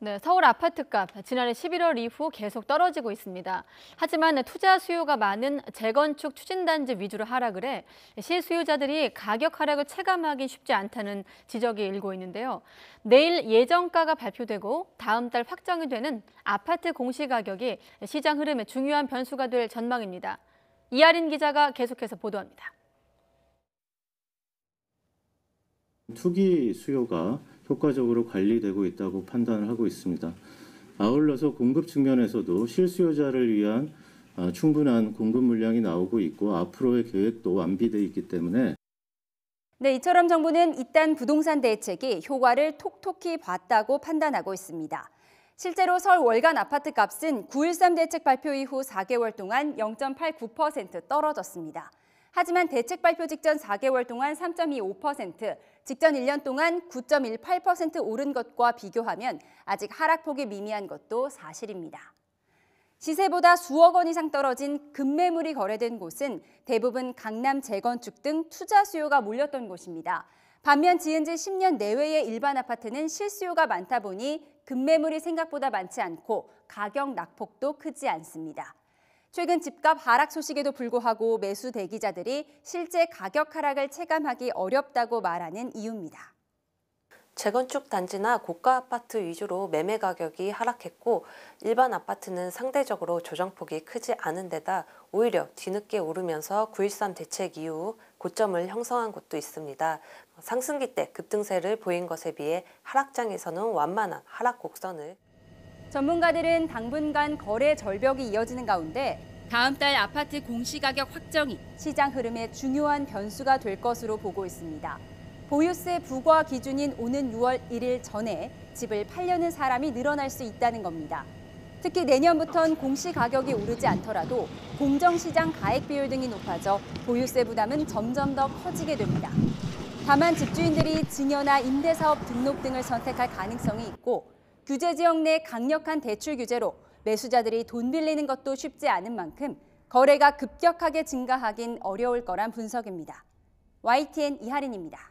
네, 서울 아파트값 지난해 11월 이후 계속 떨어지고 있습니다. 하지만 투자 수요가 많은 재건축 추진단지 위주로 하락을 해 실수요자들이 가격 하락을 체감하기 쉽지 않다는 지적이 일고 있는데요. 내일 예정가가 발표되고 다음 달 확정이 되는 아파트 공시가격이 시장 흐름에 중요한 변수가 될 전망입니다. 이하린 기자가 계속해서 보도합니다. 투기 수요가 효과적으로 관리되고 있다고 판단을 하고 있습니다. 아울러서 공급 측면에서도 실수요자를 위한 충분한 공급 물량이 나오고 있고 앞으로의 계획도 완비돼 있기 때문에 네, 이처럼 정부는 이딴 부동산 대책이 효과를 톡톡히 봤다고 판단하고 있습니다. 실제로 서울 월간 아파트 값은 9.13 대책 발표 이후 4개월 동안 0.89% 떨어졌습니다. 하지만 대책 발표 직전 4개월 동안 3.25%, 직전 1년 동안 9.18% 오른 것과 비교하면 아직 하락폭이 미미한 것도 사실입니다. 시세보다 수억 원 이상 떨어진 급매물이 거래된 곳은 대부분 강남 재건축 등 투자 수요가 몰렸던 곳입니다. 반면 지은 지 10년 내외의 일반 아파트는 실수요가 많다 보니 급매물이 생각보다 많지 않고 가격 낙폭도 크지 않습니다. 최근 집값 하락 소식에도 불구하고 매수 대기자들이 실제 가격 하락을 체감하기 어렵다고 말하는 이유입니다. 재건축 단지나 고가 아파트 위주로 매매 가격이 하락했고 일반 아파트는 상대적으로 조정폭이 크지 않은 데다 오히려 뒤늦게 오르면서 9.13 대책 이후 고점을 형성한 곳도 있습니다. 상승기 때 급등세를 보인 것에 비해 하락장에서는 완만한 하락 곡선을 전문가들은 당분간 거래 절벽이 이어지는 가운데 다음 달 아파트 공시가격 확정이 시장 흐름에 중요한 변수가 될 것으로 보고 있습니다. 보유세 부과 기준인 오는 6월 1일 전에 집을 팔려는 사람이 늘어날 수 있다는 겁니다. 특히 내년부터는 공시가격이 오르지 않더라도 공정시장 가액 비율 등이 높아져 보유세 부담은 점점 더 커지게 됩니다. 다만 집주인들이 증여나 임대사업 등록 등을 선택할 가능성이 있고 규제 지역 내 강력한 대출 규제로 매수자들이 돈 빌리는 것도 쉽지 않은 만큼 거래가 급격하게 증가하긴 어려울 거란 분석입니다. YTN 이하린입니다.